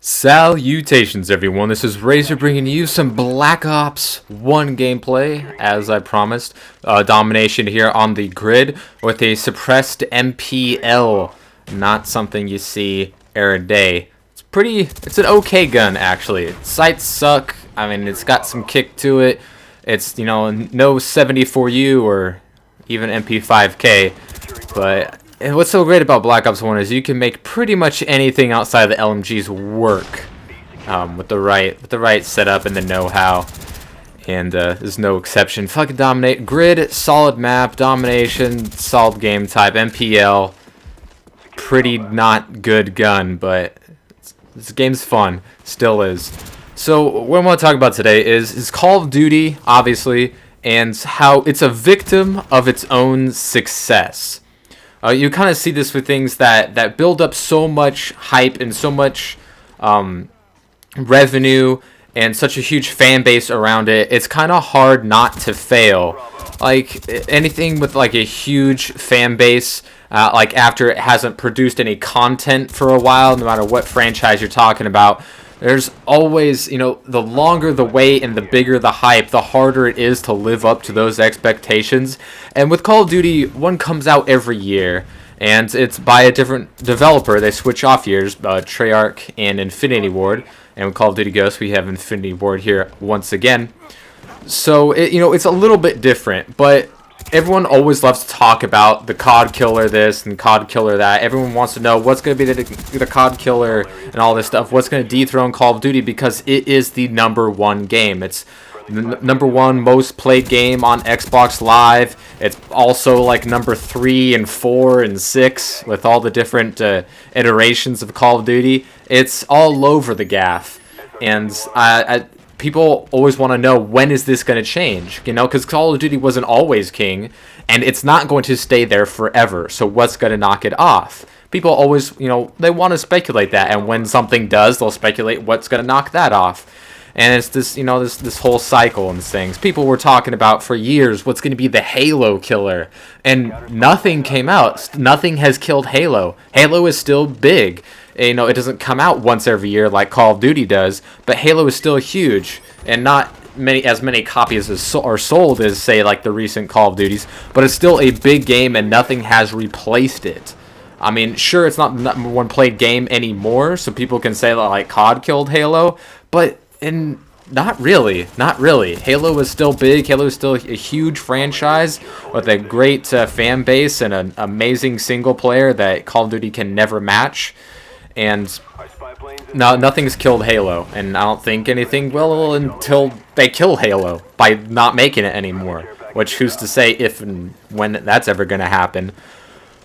Salutations everyone, this is Razor bringing you some Black Ops 1 gameplay, as I promised. Domination here on the grid with a suppressed MPL, not something you see every day. It's an okay gun actually. Sights suck, I mean it's got some kick to it. It's, no 74U or even MP5K, but and what's so great about Black Ops 1 is you can make pretty much anything outside of the LMGs work with the right setup and the know-how. And there's no exception. Fucking dominate grid, solid map, domination, solid game type, MPL. Pretty not good gun, but this game's fun, still is. So what I want to talk about today is Call of Duty, obviously, and how it's a victim of its own success. You kind of see this with things that build up so much hype and so much revenue and such a huge fan base around it. It's kind of hard not to fail. Like anything with like a huge fan base, like after it hasn't produced any content for a while, no matter what franchise you're talking about, there's always, the longer the wait and the bigger the hype, the harder it is to live up to those expectations. And with Call of Duty, one comes out every year, and it's by a different developer. They switch off years, Treyarch and Infinity Ward. And with Call of Duty Ghosts, we have Infinity Ward here once again. So, it's a little bit different, but everyone always loves to talk about the COD killer this and COD killer that. Everyone wants to know what's going to be the COD killer and all this stuff. What's going to dethrone Call of Duty, because it is the #1 game. It's the #1 most played game on Xbox Live. It's also like number 3 and 4 and 6 with all the different iterations of Call of Duty. It's all over the gaff. And people always want to know, when is this going to change? Because Call of Duty wasn't always king, and it's not going to stay there forever. So what's going to knock it off? People always, they want to speculate that, and when something does, they'll speculate what's going to knock that off. And it's this, this whole cycle and things. People were talking about for years what's going to be the Halo killer, and nothing came out. Nothing has killed Halo. Halo is still big. It doesn't come out once every year like Call of Duty does, but Halo is still huge, and not as many copies are sold as, say, like the recent Call of Duties, but it's still a big game, and nothing has replaced it. I mean, sure, it's not the #1 played game anymore, so people can say that like COD killed Halo, but not really. Halo is still big. Halo is still a huge franchise with a great fan base and an amazing single player that Call of Duty can never match. And no, nothing's killed Halo, and I don't think anything will until they kill Halo by not making it anymore, which who's to say if and when that's ever going to happen.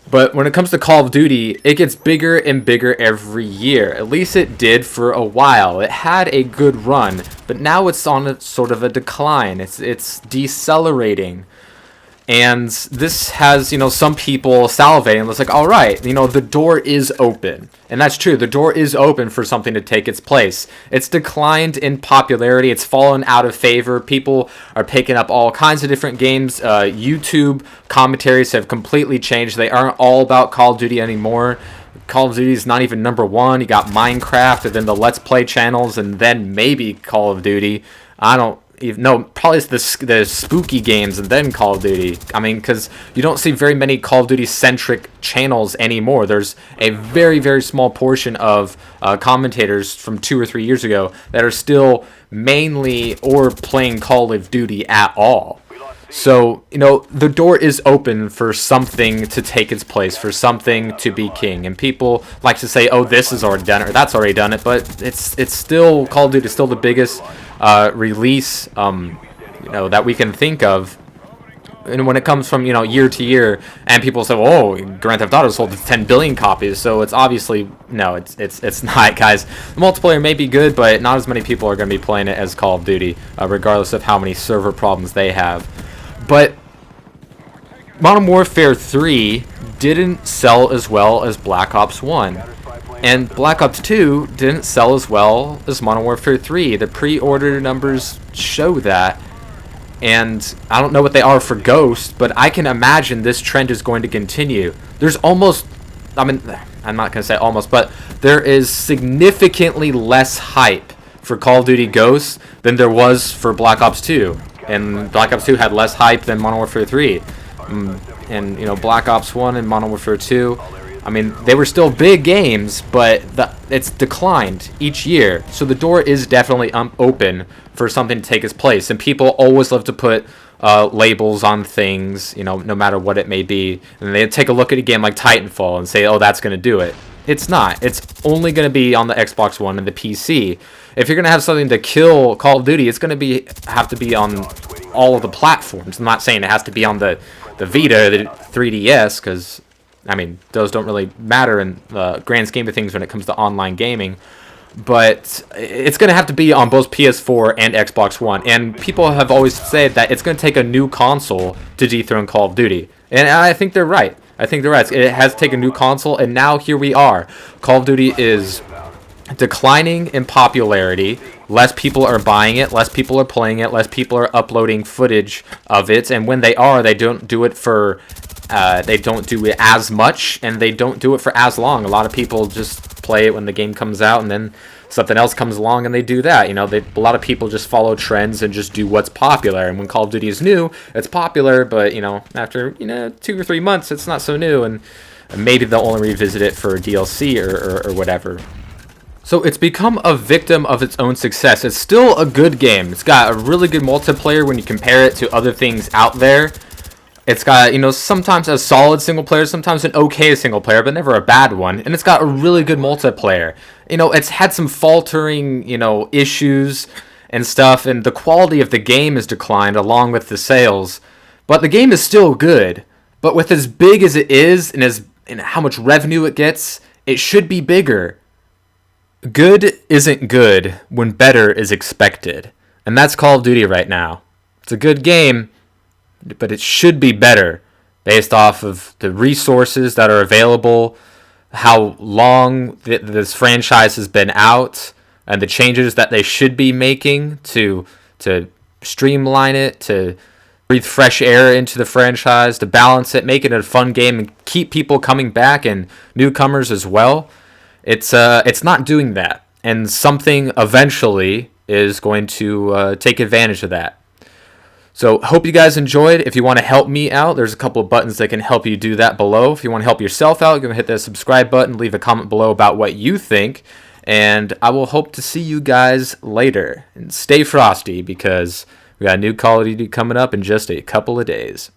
But when it comes to Call of Duty, it gets bigger and bigger every year. At least it did for a while. It had a good run, but now it's on a sort of a decline. It's decelerating. And this has, some people salivating. It's like, all right, the door is open. And that's true. The door is open for something to take its place. It's declined in popularity. It's fallen out of favor. People are picking up all kinds of different games. YouTube commentaries have completely changed. They aren't all about Call of Duty anymore. Call of Duty is not even #1. You got Minecraft, and then the Let's Play channels, and then maybe Call of Duty. Probably it's the spooky games and then Call of Duty. I mean, because you don't see very many Call of Duty-centric channels anymore. There's a very, very small portion of commentators from 2 or 3 years ago that are still mainly or playing Call of Duty at all. So, the door is open for something to take its place, for something to be king. And people like to say, oh, this has already done it, or that's already done it, but it's still, Call of Duty is still the biggest release, that we can think of. And when it comes from, year to year, and people say, oh, Grand Theft Auto sold 10 billion copies, so it's obviously, no, it's not, guys. The multiplayer may be good, but not as many people are going to be playing it as Call of Duty, regardless of how many server problems they have. But Modern Warfare 3 didn't sell as well as Black Ops 1. And Black Ops 2 didn't sell as well as Modern Warfare 3. The pre-order numbers show that. And I don't know what they are for Ghost, but I can imagine this trend is going to continue. There's almost I mean, I'm not going to say almost, but there is significantly less hype for Call of Duty Ghosts than there was for Black Ops 2. And Black Ops 2 had less hype than Modern Warfare 3. And, you know, Black Ops 1 and Modern Warfare 2, I mean, they were still big games, but it's declined each year. So the door is definitely open for something to take its place. And people always love to put labels on things, you know, no matter what it may be. And they take a look at a game like Titanfall and say, oh, that's going to do it. It's not. It's only going to be on the Xbox One and the PC. If you're going to have something to kill Call of Duty, it's going to have to be on all of the platforms. I'm not saying it has to be on the Vita, the 3DS, because, I mean, those don't really matter in the grand scheme of things when it comes to online gaming. But it's going to have to be on both PS4 and Xbox One. And people have always said that it's going to take a new console to dethrone Call of Duty. And I think they're right. It has to take a new console, and now here we are. Call of Duty is declining in popularity. Less people are buying it, less people are playing it, less people are uploading footage of it, and when they are, they don't do it as much, and they don't do it for as long. A lot of people just play it when the game comes out, and then something else comes along and they do that. You know, a lot of people just follow trends and just do what's popular. And when Call of Duty is new, it's popular, but, you know, after, 2 or 3 months, it's not so new, and maybe they'll only revisit it for DLC or whatever. So it's become a victim of its own success. It's still a good game. It's got a really good multiplayer when you compare it to other things out there. It's got, sometimes a solid single player, sometimes an okay single player, but never a bad one. And it's got a really good multiplayer. It's had some faltering, issues and stuff, and the quality of the game has declined along with the sales. But the game is still good. But with as big as it is and how much revenue it gets, it should be bigger. Good isn't good when better is expected. And that's Call of Duty right now. It's a good game, but it should be better based off of the resources that are available, how long this franchise has been out, and the changes that they should be making to streamline it, to breathe fresh air into the franchise, to balance it, make it a fun game, and keep people coming back and newcomers as well. It's not doing that, and something eventually is going to take advantage of that. So hope you guys enjoyed. If you want to help me out, there's a couple of buttons that can help you do that below. If you want to help yourself out, you're going to hit that subscribe button, leave a comment below about what you think, and I will hope to see you guys later. And stay frosty, because we got a new Call of Duty coming up in just a couple of days.